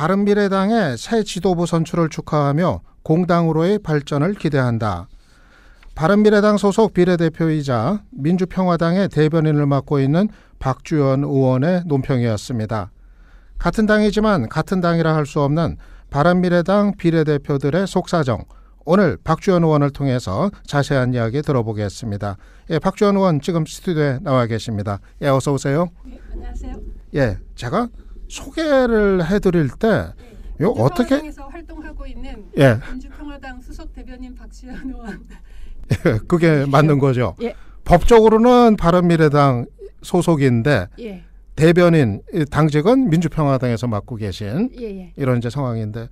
바른미래당의 새 지도부 선출을 축하하며 공당으로의 발전을 기대한다. 바른미래당 소속 비례대표이자 민주평화당의 대변인을 맡고 있는 박주연 의원의 논평이었습니다. 같은 당이지만 같은 당이라 할 수 없는 바른미래당 비례대표들의 속사정, 오늘 박주연 의원을 통해서 자세한 이야기 들어보겠습니다. 예, 박주연 의원 지금 스튜디오에 나와 계십니다. 예, 어서 오세요. 네, 안녕하세요. 예, 제가 소개를 해드릴 때 네, 어떻게 민주평화당에서 활동하고 있는 예. 민주평화당 수석 대변인 박주연 의원. 예, 그게 맞는 거죠. 예. 법적으로는 바른미래당 소속인데 예. 대변인 당직은 민주평화당에서 맡고 계신 예. 이런 이제 상황인데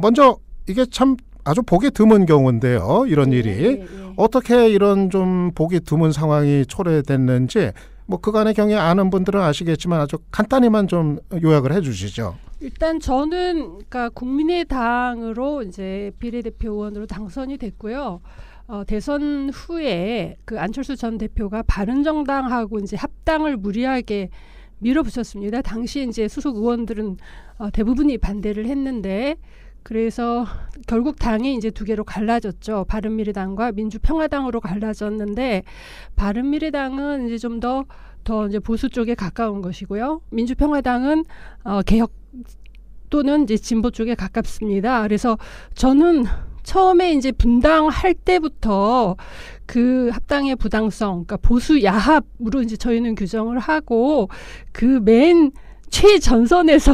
먼저 이게 참 아주 보기 드문 경우인데요. 이런 일이 어떻게 이런 좀 보기 드문 상황이 초래됐는지 뭐 그간의 경위 아는 분들은 아시겠지만 아주 간단히만 좀 요약을 해주시죠. 일단 저는 그러니까 국민의당으로 이제 비례대표 의원으로 당선이 됐고요. 대선 후에 그 안철수 전 대표가 바른정당하고 이제 합당을 무리하게 밀어붙였습니다. 당시 이제 수속 의원들은 대부분이 반대를 했는데 그래서 결국 당이 이제 두 개로 갈라졌죠. 바른미래당과 민주평화당으로 갈라졌는데 바른미래당은 이제 좀 더 이제 보수 쪽에 가까운 것이고요. 민주평화당은 개혁 또는 이제 진보 쪽에 가깝습니다. 그래서 저는 처음에 이제 분당할 때부터 그 합당의 부당성, 그러니까 보수 야합으로 이제 저희는 규정을 하고 그 맨 최전선에서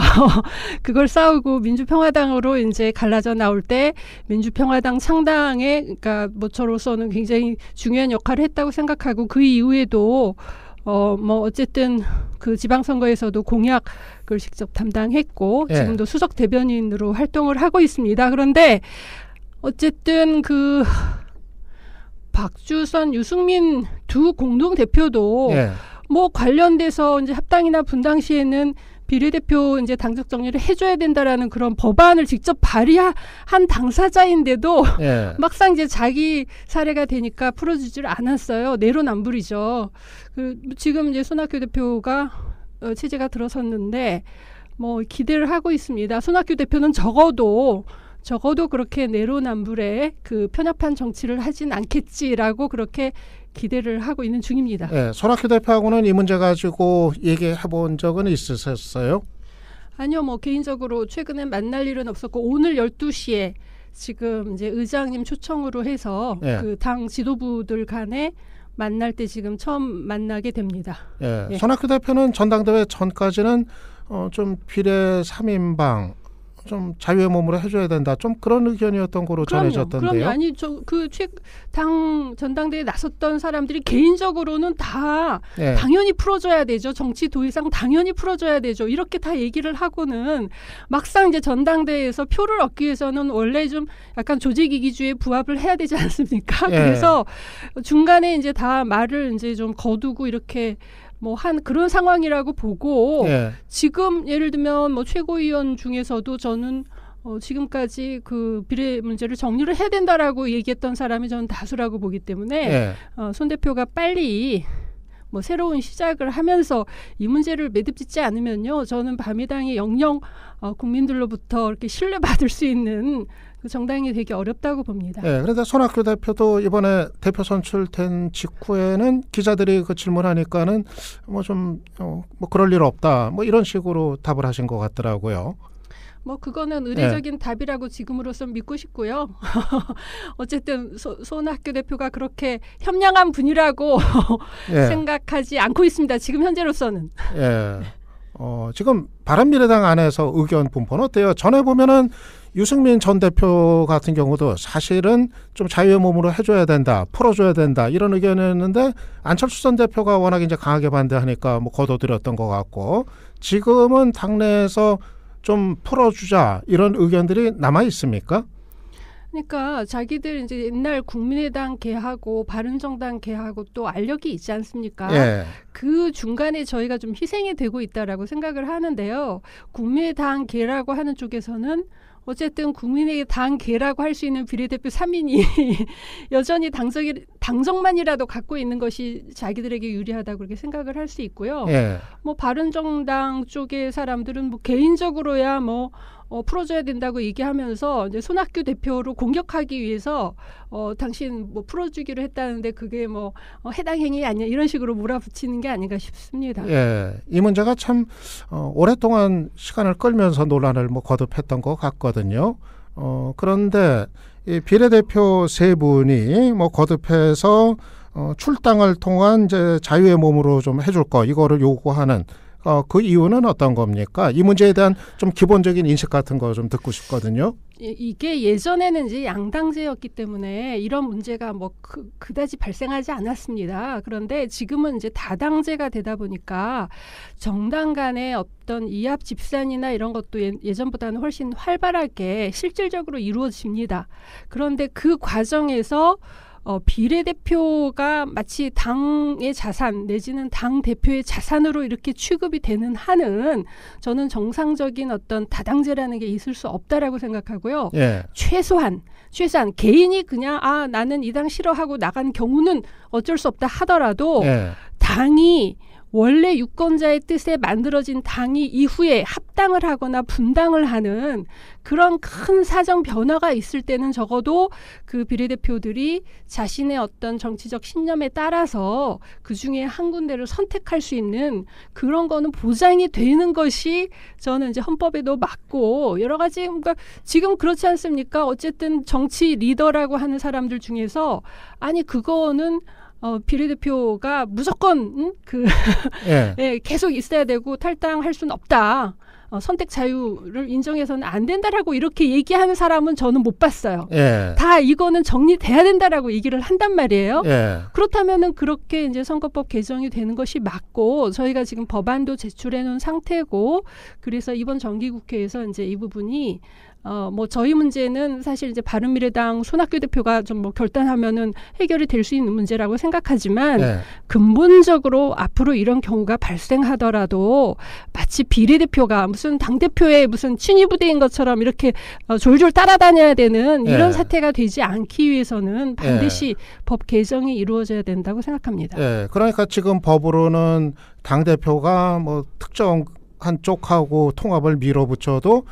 그걸 싸우고 민주평화당으로 이제 갈라져 나올 때 민주평화당 창당에 그러니까 뭐 저로서는 굉장히 중요한 역할을 했다고 생각하고 그 이후에도 뭐 어쨌든 그 지방선거에서도 공약을 직접 담당했고 예. 지금도 수석 대변인으로 활동을 하고 있습니다. 그런데 어쨌든 그 박주선, 유승민 두 공동 대표도 예. 뭐 관련돼서 이제 합당이나 분당 시에는 비례대표 이제 당적 정리를 해줘야 된다라는 그런 법안을 직접 발의한 당사자인데도 예. 막상 이제 자기 사례가 되니까 풀어주질 않았어요. 내로남불이죠. 지금 이제 손학규 대표가 체제가 들어섰는데 뭐 기대를 하고 있습니다. 손학규 대표는 적어도 그렇게 내로남불에 그 편협한 정치를 하진 않겠지라고 그렇게 기대를 하고 있는 중입니다. 예, 손학규 대표하고는 이 문제 가지고 얘기해 본 적은 있으셨어요? 아니요, 뭐 개인적으로 최근에 만날 일은 없었고 오늘 12시에 지금 이제 의장님 초청으로 해서 예. 그 당 지도부들 간에 만날 때 지금 처음 만나게 됩니다. 예, 예. 손학규 대표는 전당대회 전까지는 좀 비례 3인방 좀 자유의 몸으로 해줘야 된다. 좀 그런 의견이었던 거로 전해졌던데요. 그럼요. 아니 당 전당대회에 나섰던 사람들이 개인적으로는 다 예. 당연히 풀어줘야 되죠. 정치 도의상 당연히 풀어줘야 되죠. 이렇게 다 얘기를 하고는 막상 이제 전당대회에서 표를 얻기 위해서는 원래 좀 약간 조직이기주의에 부합을 해야 되지 않습니까? 예. 그래서 중간에 이제 다 말을 이제 좀 거두고 이렇게 뭐 한 그런 상황이라고 보고 예. 지금 예를 들면 뭐 최고위원 중에서도 저는 지금까지 그 비례 문제를 정리를 해야 된다라고 얘기했던 사람이 저는 다수라고 보기 때문에 예. 손 대표가 빨리 뭐 새로운 시작을 하면서 이 문제를 매듭짓지 않으면요, 저는 바미당이 영영 국민들로부터 이렇게 신뢰받을 수 있는 그 정당이 되기 어렵다고 봅니다. 예, 그런데 손학규 대표도 이번에 대표 선출된 직후에는 기자들이 그 질문하니까는 뭐 좀 뭐 그럴 일 없다. 뭐 이런 식으로 답을 하신 것 같더라고요. 뭐 그거는 의례적인 답이라고 지금으로선 믿고 싶고요. 어쨌든 손학규 대표가 그렇게 현명한 분이라고 예. 생각하지 않고 있습니다. 지금 현재로서는. 예. 지금 바른미래당 안에서 의견 분포는 어때요? 전에 보면은 유승민 전 대표 같은 경우도 사실은 좀 자유의 몸으로 해줘야 된다, 풀어줘야 된다 이런 의견이었는데 안철수 전 대표가 워낙 이제 강하게 반대하니까 뭐 거둬들였던 것 같고 지금은 당내에서 좀 풀어주자 이런 의견들이 남아 있습니까? 그러니까 자기들 이제 옛날 국민의당 개하고 바른정당 개하고 또 알력이 있지 않습니까? 예. 그 중간에 저희가 좀 희생이 되고 있다라고 생각을 하는데요. 국민의당 개라고 하는 쪽에서는 당적만이라도 갖고 있는 것이 자기들에게 유리하다고 그렇게 생각을 할 수 있고요. 예. 뭐 바른정당 쪽의 사람들은 뭐 개인적으로야 뭐 풀어줘야 된다고 얘기하면서 이제 손학규 대표로 공격하기 위해서 당신 뭐 풀어주기로 했다는데 그게 뭐 해당 행위 아니야 이런 식으로 몰아붙이는 게 아닌가 싶습니다. 예, 이 문제가 참 오랫동안 시간을 끌면서 논란을 뭐 거듭했던 것 같거든요. 그런데 이 비례대표 세 분이 뭐 거듭해서 출당을 통한 이제 자유의 몸으로 좀 해줄 거 이거를 요구하는 그 이유는 어떤 겁니까? 이 문제에 대한 좀 기본적인 인식 같은 거 좀 듣고 싶거든요. 이게 예전에는 이제 양당제였기 때문에 이런 문제가 뭐 그다지 발생하지 않았습니다. 그런데 지금은 이제 다당제가 되다 보니까 정당 간의 어떤 이합 집산이나 이런 것도 예전보다는 훨씬 활발하게 실질적으로 이루어집니다. 그런데 그 과정에서 비례대표가 마치 당의 자산 내지는 당 대표의 자산으로 이렇게 취급이 되는 한은 저는 정상적인 어떤 다당제라는 게 있을 수 없다라고 생각하고요. 예. 최소한 개인이 그냥 나는 이 당 싫어하고 나간 경우는 어쩔 수 없다 하더라도 예. 당이 원래 유권자의 뜻에 만들어진 당이 이후에 합당을 하거나 분당을 하는 그런 큰 사정 변화가 있을 때는 적어도 그 비례대표들이 자신의 어떤 정치적 신념에 따라서 그중에 한 군데를 선택할 수 있는 그런 거는 보장이 되는 것이 저는 이제 헌법에도 맞고 여러 가지 그러니까 지금 그렇지 않습니까? 어쨌든 정치 리더라고 하는 사람들 중에서 그거는 비례대표가 무조건 예. 예, 계속 있어야 되고 탈당할 수는 없다. 선택 자유를 인정해서는 안 된다라고 이렇게 얘기하는 사람은 저는 못 봤어요. 예. 다 이거는 정리돼야 된다라고 얘기를 한단 말이에요. 예. 그렇다면은 그렇게 이제 선거법 개정이 되는 것이 맞고 저희가 지금 법안도 제출해 놓은 상태고 그래서 이번 정기국회에서 이제 이 부분이 뭐 저희 문제는 사실 이제 바른미래당 손학규 대표가 좀 뭐 결단하면은 해결이 될 수 있는 문제라고 생각하지만 예. 근본적으로 앞으로 이런 경우가 발생하더라도 마치 비례대표가 무슨 당대표의 무슨 친위부대인 것처럼 이렇게 졸졸 따라다녀야 되는 이런 예. 사태가 되지 않기 위해서는 반드시 법 개정이 이루어져야 된다고 생각합니다. 예. 그러니까 지금 법으로는 당대표가 뭐 특정 한 쪽하고 통합을 밀어붙여도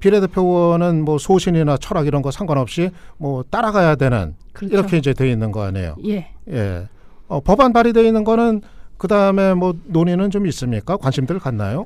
비례대표 의원은 뭐 소신이나 철학 이런 거 상관없이 뭐 따라가야 되는 그렇죠. 이렇게 이제 돼 있는 거 아니에요. 예. 예. 법안 발의돼 있는 거는 그 다음에 뭐 논의는 좀 있습니까? 관심들 갖나요?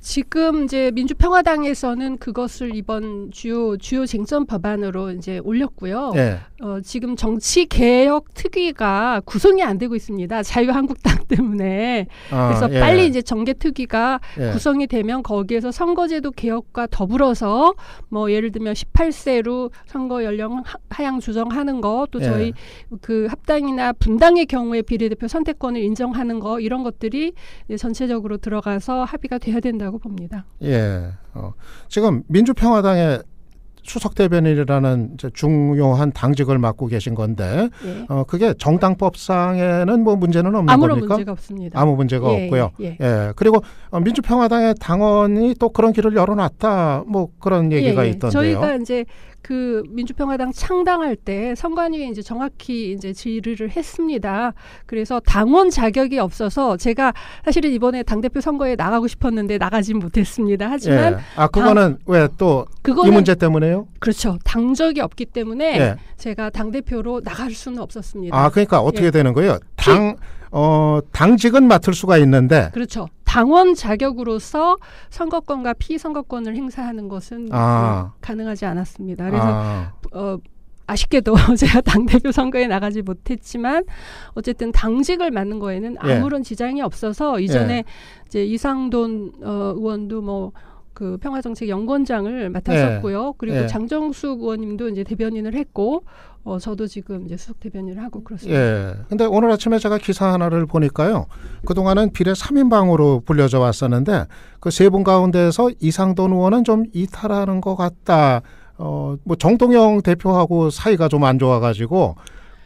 지금 이제 민주평화당에서는 그것을 이번 주요 쟁점 법안으로 이제 올렸고요. 예. 지금 정치개혁 특위가 구성이 안 되고 있습니다. 자유한국당 때문에. 그래서 예. 빨리 이제 정개특위가 예. 구성이 되면 거기에서 선거제도 개혁과 더불어서 뭐 예를 들면 18세로 선거 연령 하향 조정하는 거 또 예. 저희 그 합당이나 분당의 경우에 비례대표 선택권을 인정하는 거 이런 것들이 전체적으로 들어가서 합의가 돼야 된다고 봅니다. 예. 지금 민주평화당의 수석 대변인이라는 이제 중요한 당직을 맡고 계신 건데, 예. 그게 정당법상에는 뭐 문제는 없는 아무런 겁니까? 문제가 없습니다. 아무 문제가 예, 없고요. 예, 예. 예. 그리고 민주평화당의 당원이 또 그런 길을 열어놨다, 뭐 그런 얘기가 있던데요. 저희가 이제 그 민주평화당 창당할 때 선관위에 이제 정확히 이제 질의를 했습니다. 그래서 당원 자격이 없어서 제가 사실은 이번에 당대표 선거에 나가고 싶었는데 나가진 못했습니다. 하지만 예. 그거는 왜 또 이 그거는 문제 때문에요? 그렇죠. 당적이 없기 때문에 예. 제가 당대표로 나갈 수는 없었습니다. 그러니까 어떻게 예. 되는 거예요? 당직은 맡을 수가 있는데, 그렇죠. 당원 자격으로서 선거권과 피선거권을 행사하는 것은 가능하지 않았습니다. 그래서 아쉽게도 제가 당대표 선거에 나가지 못했지만 어쨌든 당직을 맡는 거에는 아무런 지장이 없어서 이전에 이제 이상돈 의원도 뭐 그 평화정책연구원장을 맡았었고요. 그리고 장정숙 의원님도 이제 대변인을 했고 저도 지금 이제 수석 대변인을 하고 그렇습니다. 예. 근데 오늘 아침에 제가 기사 하나를 보니까요. 그동안은 비례 3인방으로 불려져 왔었는데 그 세 분 가운데서 이상돈 의원은 좀 이탈하는 것 같다. 뭐 정동영 대표하고 사이가 좀 안 좋아가지고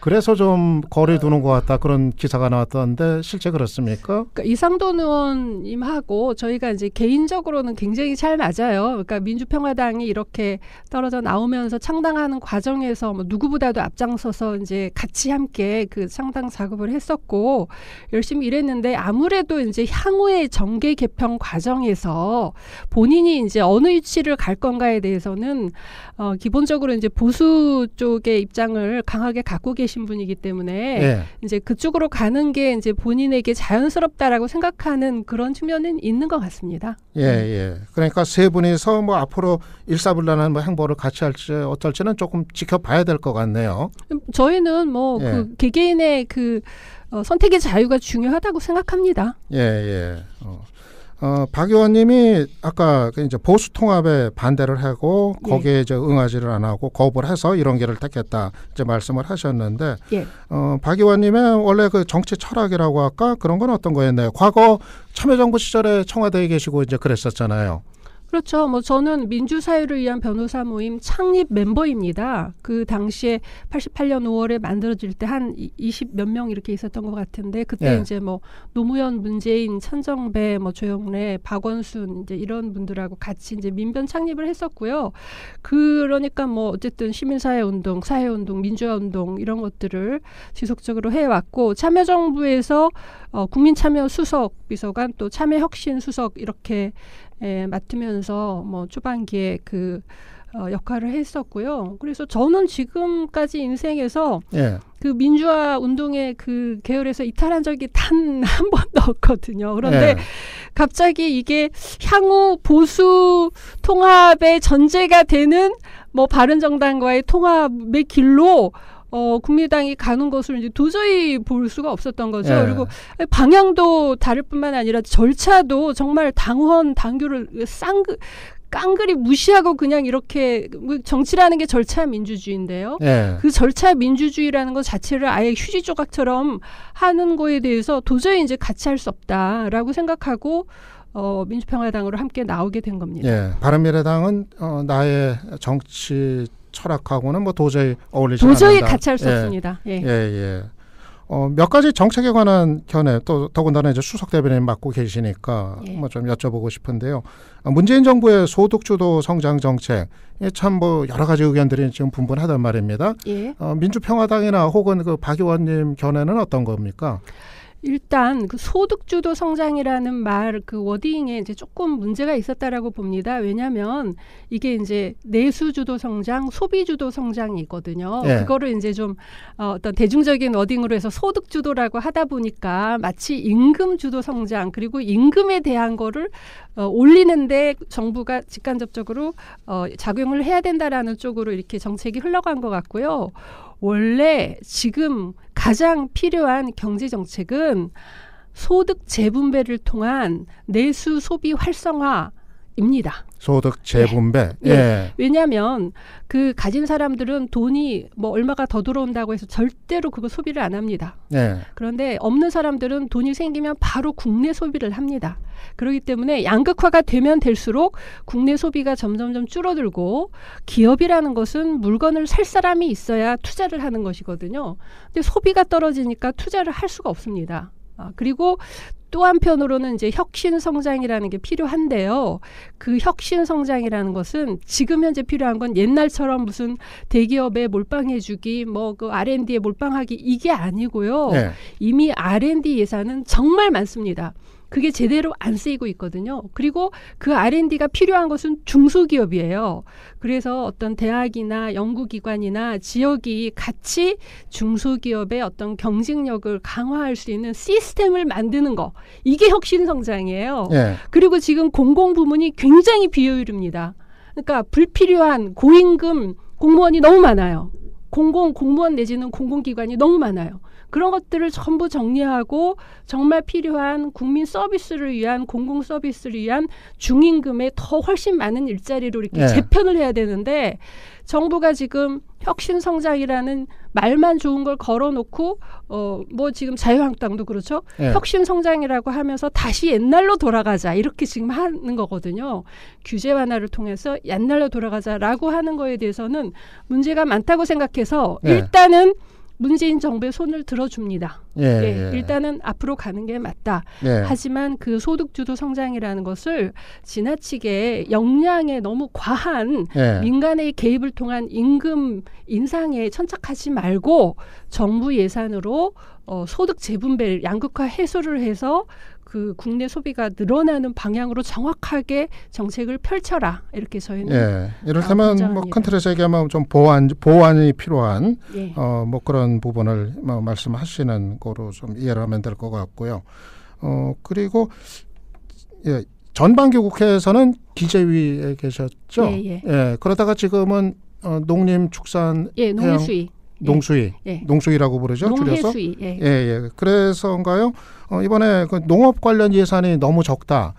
그래서 좀 거리 두는 것 같다 그런 기사가 나왔던데 실제 그렇습니까? 그러니까 이상돈 의원님하고 저희가 이제 개인적으로는 굉장히 잘 맞아요. 그러니까 민주평화당이 이렇게 떨어져 나오면서 창당하는 과정에서 뭐 누구보다도 앞장서서 이제 같이 함께 그 창당 작업을 했었고 열심히 일했는데 아무래도 이제 향후의 정계 개편 과정에서 본인이 이제 어느 위치를 갈 건가에 대해서는 기본적으로 이제 보수 쪽의 입장을 강하게 갖고 계신 분이기 때문에 예. 이제 그쪽으로 가는 게 이제 본인에게 자연스럽다라고 생각하는 그런 측면은 있는 것 같습니다. 예, 예. 그러니까 세 분이서 뭐 앞으로 일사불란한 뭐 행보를 같이 할지 어떨지는 조금 지켜봐야 될 것 같네요. 저희는 뭐 예. 그 개개인의 그 선택의 자유가 중요하다고 생각합니다. 예, 예. 박 의원님이 아까 그 이제 보수 통합에 반대를 하고 예. 거기에 이제 응하지를 안 하고 거부를 해서 이런 길을 택했다 이제 말씀을 하셨는데 예. 박 의원님의 원래 그 정치 철학이라고 할까 그런 건 어떤 거였나요? 과거 참여정부 시절에 청와대에 계시고 이제 그랬었잖아요. 그렇죠. 뭐 저는 민주사회를 위한 변호사 모임 창립 멤버입니다. 그 당시에 88년 5월에 만들어질 때 한 20 몇 명 이렇게 있었던 것 같은데 그때 예. 이제 뭐 노무현, 문재인, 천정배, 뭐 조영래, 박원순 이제 이런 분들하고 같이 이제 민변 창립을 했었고요. 그러니까 뭐 어쨌든 시민사회 운동, 사회 운동, 민주화 운동 이런 것들을 지속적으로 해왔고 참여정부에서 국민참여 수석 비서관 또 참여혁신 수석 이렇게 맡으면서 뭐 초반기에 그 역할을 했었고요. 그래서 저는 지금까지 인생에서 예. 그 민주화 운동의 그 계열에서 이탈한 적이 단 한 번도 없거든요. 그런데 예. 갑자기 이게 향후 보수 통합의 전제가 되는 뭐 바른정당과의 통합의 길로 국민당이 가는 것을 이제 도저히 볼 수가 없었던 거죠. 예. 그리고 방향도 다를 뿐만 아니라 절차도 정말 당원, 당규를 깡그리 무시하고 그냥 이렇게 정치라는 게 절차 민주주의인데요. 예. 그 절차 민주주의라는 것 자체를 아예 휴지 조각처럼 하는 거에 대해서 도저히 이제 같이 할 수 없다라고 생각하고 민주평화당으로 함께 나오게 된 겁니다. 예. 바른미래당은 나의 정치 철학하고는 뭐 도저히 어울리지 도저히 않는다. 같이 할 수 예. 없습니다. 예. 예, 예. 몇 가지 정책에 관한 견해 또 더군다나 이제 수석 대변인 맡고 계시니까 예. 뭐 좀 여쭤보고 싶은데요. 문재인 정부의 소득주도 성장 정책 참 뭐 여러 가지 의견들이 지금 분분하단 말입니다. 예. 민주평화당이나 혹은 그 박 의원님 견해는 어떤 겁니까? 일단 그 소득주도 성장이라는 말 그 워딩에 이제 조금 문제가 있었다라고 봅니다. 왜냐하면 이게 이제 내수주도 성장, 소비주도 성장이거든요. 예. 그거를 이제 좀 어떤 대중적인 워딩으로 해서 소득주도라고 하다 보니까 마치 임금주도 성장 그리고 임금에 대한 거를 올리는데 정부가 직간접적으로 작용을 해야 된다라는 쪽으로 이렇게 정책이 흘러간 것 같고요. 원래 지금 가장 필요한 경제 정책은 소득 재분배를 통한 내수 소비 활성화입니다. 소득 재분배. 예. 예. 왜냐하면 그 가진 사람들은 돈이 뭐 얼마가 더 들어온다고 해서 절대로 그거 소비를 안 합니다. 예. 그런데 없는 사람들은 돈이 생기면 바로 국내 소비를 합니다. 그렇기 때문에 양극화가 되면 될수록 국내 소비가 점점점 줄어들고 기업이라는 것은 물건을 살 사람이 있어야 투자를 하는 것이거든요. 근데 소비가 떨어지니까 투자를 할 수가 없습니다. 그리고 또 한편으로는 이제 혁신 성장이라는 게 필요한데요. 그 혁신 성장이라는 것은 지금 현재 필요한 건 옛날처럼 무슨 대기업에 몰빵해주기, 뭐 그 R&D에 몰빵하기 이게 아니고요. 예. 이미 R&D 예산은 정말 많습니다. 그게 제대로 안 쓰이고 있거든요. 그리고 그 R&D가 필요한 것은 중소기업이에요. 그래서 어떤 대학이나 연구기관이나 지역이 같이 중소기업의 어떤 경쟁력을 강화할 수 있는 시스템을 만드는 거. 이게 혁신성장이에요. 예. 그리고 지금 공공부문이 굉장히 비효율입니다. 그러니까 불필요한 고임금 공무원이 너무 많아요. 공무원 내지는 공공기관이 너무 많아요. 그런 것들을 전부 정리하고 정말 필요한 국민 서비스를 위한 공공 서비스를 위한 중임금에 더 훨씬 많은 일자리로 이렇게 네. 재편을 해야 되는데 정부가 지금 혁신 성장이라는 말만 좋은 걸 걸어놓고 뭐 지금 자유한국당도 그렇죠. 네. 혁신 성장이라고 하면서 다시 옛날로 돌아가자 이렇게 지금 하는 거거든요. 규제 완화를 통해서 옛날로 돌아가자라고 하는 거에 대해서는 문제가 많다고 생각해서 네. 일단은 문재인 정부의 손을 들어줍니다. 일단은 앞으로 가는 게 맞다. 하지만 그 소득주도 성장이라는 것을 지나치게 역량에 너무 과한 민간의 개입을 통한 임금 인상에 천착하지 말고 정부 예산으로 소득 재분배를 양극화 해소를 해서 그 국내 소비가 늘어나는 방향으로 정확하게 정책을 펼쳐라. 이렇게 저희는 이를테면 뭐 큰 틀에서 얘기하면 좀 보완이 필요한 뭐 그런 부분을 뭐 말씀하시는 거로 좀 이해를 하면 될 것 같고요. 그리고 전반기 국회에서는 기재위에 계셨죠. 그러다가 지금은 농림축산 농해수위. 농수위라고 부르죠. 농해수위. 줄여서. 그래서인가요? 이번에 그 농업 관련 예산이 너무 적다.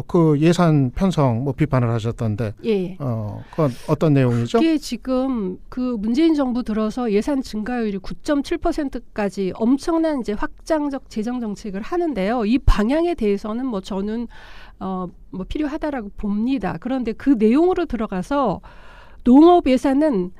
그 예산 편성 뭐 비판을 하셨던데. 그건 어떤 내용이죠? 이게 지금 그 문재인 정부 들어서 예산 증가율이 9.7%까지 엄청난 이제 확장적 재정 정책을 하는데요. 이 방향에 대해서는 뭐 저는 뭐 필요하다라고 봅니다. 그런데 그 내용으로 들어가서 농업 예산은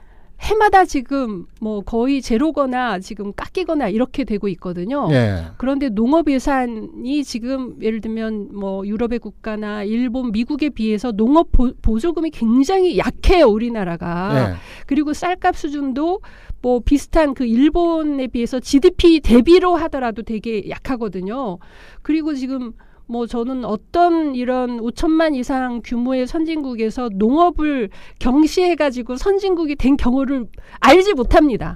해마다 지금 뭐 거의 제로거나 지금 깎이거나 이렇게 되고 있거든요. 그런데 농업 예산이 지금 예를 들면 뭐 유럽의 국가나 일본, 미국에 비해서 농업 보조금이 굉장히 약해요, 우리나라가. 그리고 쌀값 수준도 뭐 비슷한 그 일본에 비해서 GDP 대비로 하더라도 되게 약하거든요. 그리고 지금 뭐 저는 어떤 이런 5천만 이상 규모의 선진국에서 농업을 경시해가지고 선진국이 된 경우를 알지 못합니다.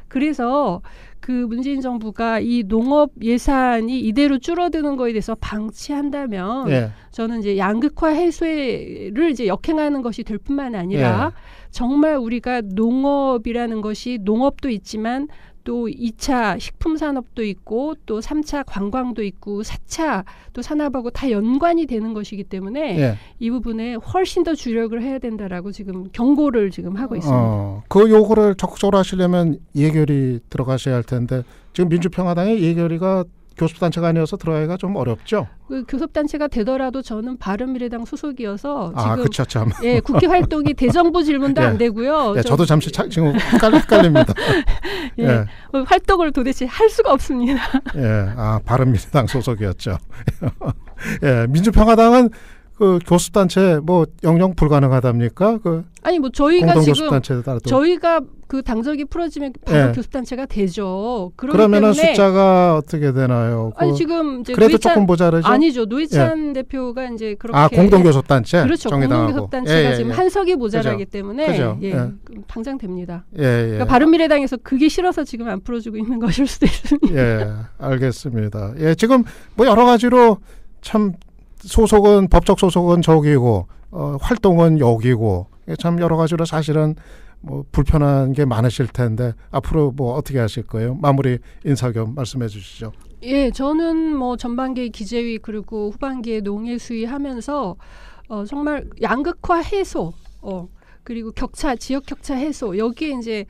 그래서 그 문재인 정부가 이 농업 예산이 이대로 줄어드는 거에 대해서 방치한다면 저는 이제 양극화 해소를 이제 역행하는 것이 될 뿐만 아니라 정말 우리가 농업이라는 것이 농업도 있지만 또 2차 식품 산업도 있고 또 3차 관광도 있고 4차 또 산업하고 다 연관이 되는 것이기 때문에 이 부분에 훨씬 더 주력을 해야 된다라고 지금 경고를 지금 하고 있습니다. 그 요구를 적극적으로 하시려면 예결위 들어가셔야 할 텐데 지금 민주평화당의 예결위가 교섭단체가 아니어서 들어가기가 좀 어렵죠? 그 교섭단체가 되더라도 저는 바른미래당 소속이어서 지금 그쵸, 참. 국회 활동이 대정부 질문도 안 되고요. 저도 잠시 지금 헷갈립니다. 활동을 도대체 할 수가 없습니다. 바른미래당 소속이었죠. 민주평화당은 그 교섭단체 뭐 영영 불가능하답니까? 아니 뭐 저희가 지금 따라도. 저희가 그 당적이 풀어지면 바로 교섭단체가 되죠. 그러면은 숫자가 어떻게 되나요? 아니 지금 이제 그래도 조금 모자르죠. 아니죠. 노회찬 대표가 이제 그렇게 공동교섭단체. 그렇죠. 공동교섭단체가 지금 한석이 모자라기 때문에 그죠. 당장 됩니다. 그러니까 바른미래당에서 그게 싫어서 지금 안 풀어주고 있는 것일 수도 있습니다. 알겠습니다. 지금 뭐 여러 가지로 참 소속은 법적 소속은 저기고 활동은 여기고 참 여러 가지로 사실은 뭐 불편한 게 많으실 텐데 앞으로 뭐 어떻게 하실 거예요? 마무리 인사 겸 말씀해 주시죠. 저는 뭐 전반기에 기재위 그리고 후반기에 농해수위 하면서 정말 양극화 해소 그리고 지역 격차 해소 여기에 이제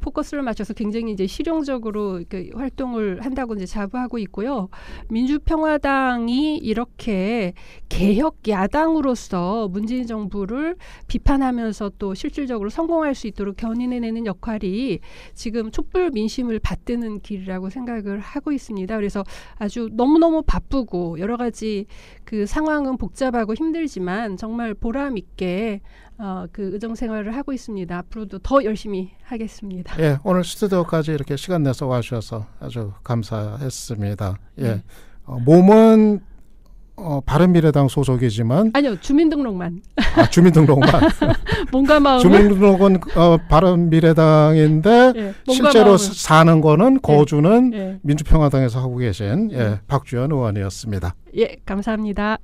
포커스를 맞춰서 굉장히 이제 실용적으로 이렇게 활동을 한다고 이제 자부하고 있고요. 민주평화당이 이렇게 개혁 야당으로서 문재인 정부를 비판하면서 또 실질적으로 성공할 수 있도록 견인해내는 역할이 지금 촛불 민심을 받드는 길이라고 생각을 하고 있습니다. 그래서 아주 너무너무 바쁘고 여러 가지 그 상황은 복잡하고 힘들지만 정말 보람 있게 그 의정 생활을 하고 있습니다. 앞으로도 더 열심히 하겠습니다. 오늘 스튜디오까지 이렇게 시간 내서 와주셔서 아주 감사했습니다. 몸은 바른미래당 소속이지만 아니요, 주민등록만. 주민등록만. 몸과 마음은 주민등록은 바른미래당인데 실제로 마음은. 사는 거는 거주는 민주평화당에서 하고 계신 박주연 의원이었습니다. 감사합니다.